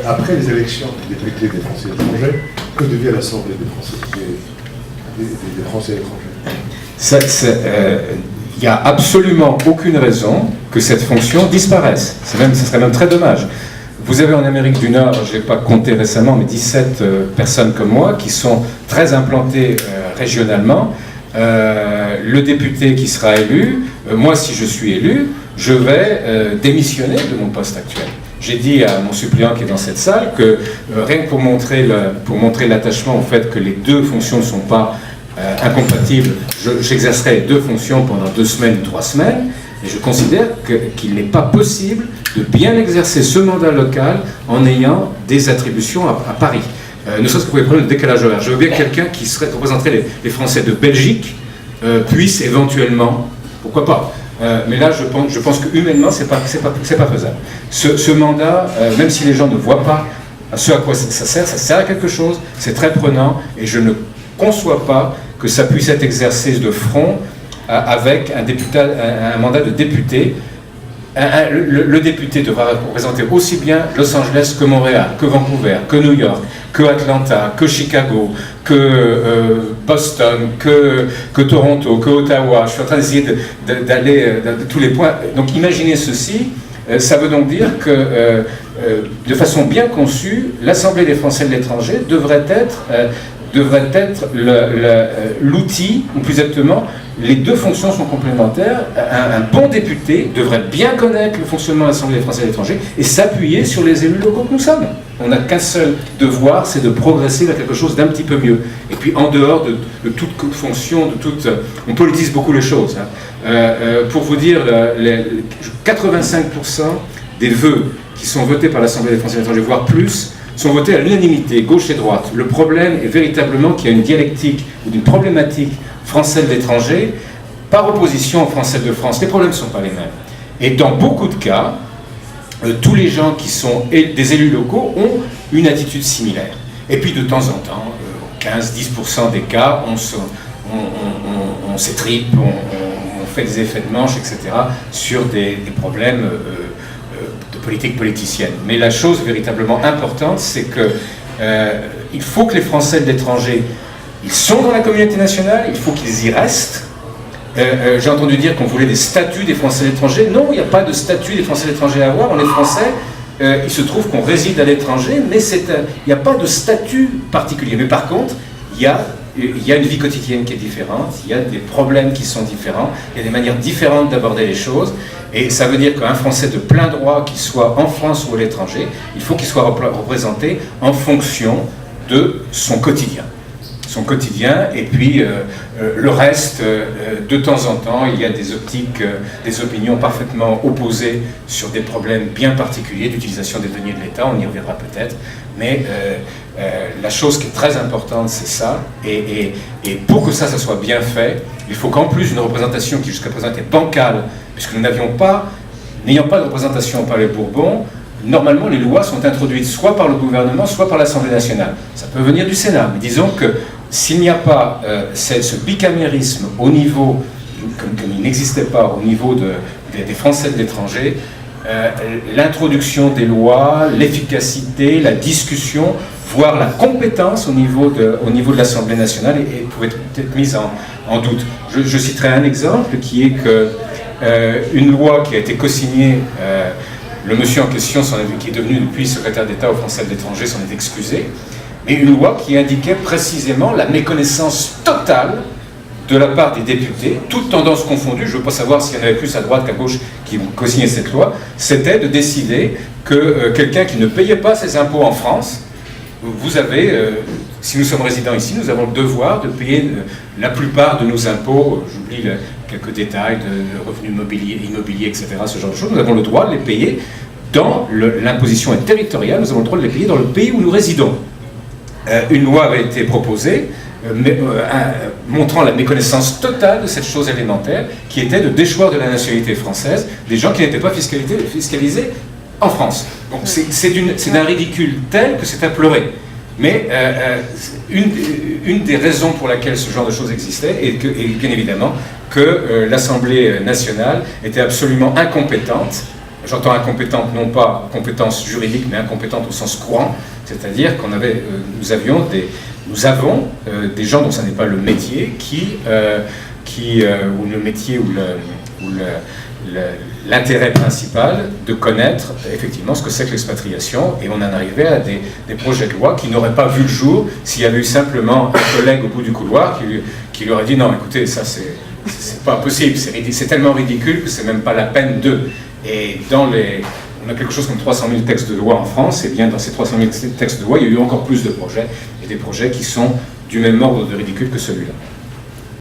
Après les élections des députés des Français étrangers, que devient l'Assemblée des Français étrangers? Il n'y a absolument aucune raison que cette fonction disparaisse. Ce serait même très dommage. Vous avez en Amérique du Nord, je n'ai pas compté récemment, mais 17 personnes comme moi qui sont très implantées régionalement. Le député qui sera élu, moi si je suis élu, je vais démissionner de mon poste actuel. J'ai dit à mon suppléant qui est dans cette salle que rien que pour montrer l'attachement au fait que les deux fonctions ne sont pas incompatibles, j'exercerai les deux fonctions pendant 2 semaines ou 3 semaines, et je considère qu'il n'est pas possible de bien exercer ce mandat local en ayant des attributions à Paris. Ne serait-ce que pour les problèmes de décalage horaire. Je veux bien que quelqu'un qui représenterait les Français de Belgique puisse éventuellement, pourquoi pas, mais là, je pense que humainement, c'est pas faisable. Ce mandat, même si les gens ne voient pas ce à quoi ça sert à quelque chose, c'est très prenant, et je ne conçois pas que ça puisse être exercé de front avec un mandat de député. Le député devra représenter aussi bien Los Angeles que Montréal, que Vancouver, que New York, que Atlanta, que Chicago, que Boston, que Toronto, que Ottawa. Je suis en train d'essayer d'aller de tous les points. Donc imaginez ceci, ça veut donc dire que de façon bien conçue, l'Assemblée des Français de l'étranger devrait être l'outil, ou plus exactement, les deux fonctions sont complémentaires. Un bon député devrait bien connaître le fonctionnement de l'Assemblée des Français de l'étranger et s'appuyer sur les élus locaux que nous sommes. On n'a qu'un seul devoir, c'est de progresser vers quelque chose d'un petit peu mieux. Et puis en dehors de toute fonction, on politise beaucoup les choses. Pour vous dire, 85% des vœux qui sont votés par l'Assemblée des Français de l'étranger, voire plus, sont votés à l'unanimité, gauche et droite. Le problème est véritablement qu'il y a une dialectique ou une problématique française de l'étranger par opposition aux Français de France. Les problèmes ne sont pas les mêmes. Et dans beaucoup de cas, tous les gens qui sont des élus locaux ont une attitude similaire. Et puis de temps en temps, 15-10% des cas, on s'étripe, on fait des effets de manche, etc., sur des problèmes de politique politicienne. Mais la chose véritablement importante, c'est que il faut que les Français de l'étranger, ils sont dans la communauté nationale, il faut qu'ils y restent. J'ai entendu dire qu'on voulait des statuts des Français de l'étranger. Non, il n'y a pas de statut des Français de l'étranger à avoir. On est Français, il se trouve qu'on réside à l'étranger, mais il n'y a pas de statut particulier. Mais par contre, il y a une vie quotidienne qui est différente, il y a des problèmes qui sont différents, il y a des manières différentes d'aborder les choses, et ça veut dire qu'un Français de plein droit, qu'il soit en France ou à l'étranger, il faut qu'il soit représenté en fonction de son quotidien. Et puis le reste, de temps en temps, il y a des opinions parfaitement opposées sur des problèmes bien particuliers d'utilisation des deniers de l'État, on y reviendra peut-être, mais la chose qui est très importante, c'est ça, et pour que ça soit bien fait, il faut qu'en plus d'une représentation qui jusqu'à présent était bancale, puisque nous n'ayant pas de représentation par les Bourbons, normalement les lois sont introduites soit par le gouvernement, soit par l'Assemblée nationale. Ça peut venir du Sénat, mais disons que s'il n'y a pas ce bicamérisme au niveau, comme il n'existait pas au niveau des Français de l'étranger, l'introduction des lois, l'efficacité, la discussion, voire la compétence au niveau de l'Assemblée nationale pouvait être mise en doute. Je citerai un exemple qui est que une loi qui a été co-signée, le monsieur en question, qui est devenu depuis secrétaire d'État aux Français de l'étranger, s'en est excusé, et une loi qui indiquait précisément la méconnaissance totale de la part des députés, toutes tendances confondues, je ne veux pas savoir s'il y en avait plus à droite qu'à gauche qui co-signaient cette loi, c'était de décider que quelqu'un qui ne payait pas ses impôts en France, vous avez, si nous sommes résidents ici, nous avons le devoir de payer la plupart de nos impôts, j'oublie quelques détails de revenus immobiliers, etc., ce genre de choses, nous avons le droit de les payer dans l'imposition est territoriale, nous avons le droit de les payer dans le pays où nous résidons. Une loi avait été proposée montrant la méconnaissance totale de cette chose élémentaire qui était de déchoir de la nationalité française des gens qui n'étaient pas fiscalisés en France. Donc c'est d'un ridicule tel que c'est à pleurer. Mais une des raisons pour laquelle ce genre de choses existait est bien évidemment que l'Assemblée nationale était absolument incompétente J'entends incompétente, non pas compétence juridique, mais incompétente au sens courant, c'est-à-dire nous avons des gens dont ce n'est pas le métier ou le métier ou l'intérêt principal de connaître effectivement ce que c'est que l'expatriation, et on en arrivait à des projets de loi qui n'auraient pas vu le jour s'il y avait eu simplement un collègue au bout du couloir qui lui aurait dit non, écoutez, ça c'est pas possible, c'est tellement ridicule que c'est même pas la peine de. Et on a quelque chose comme 300 000 textes de loi en France, et bien dans ces 300 000 textes de loi, il y a eu encore plus de projets, et des projets qui sont du même ordre de ridicule que celui-là.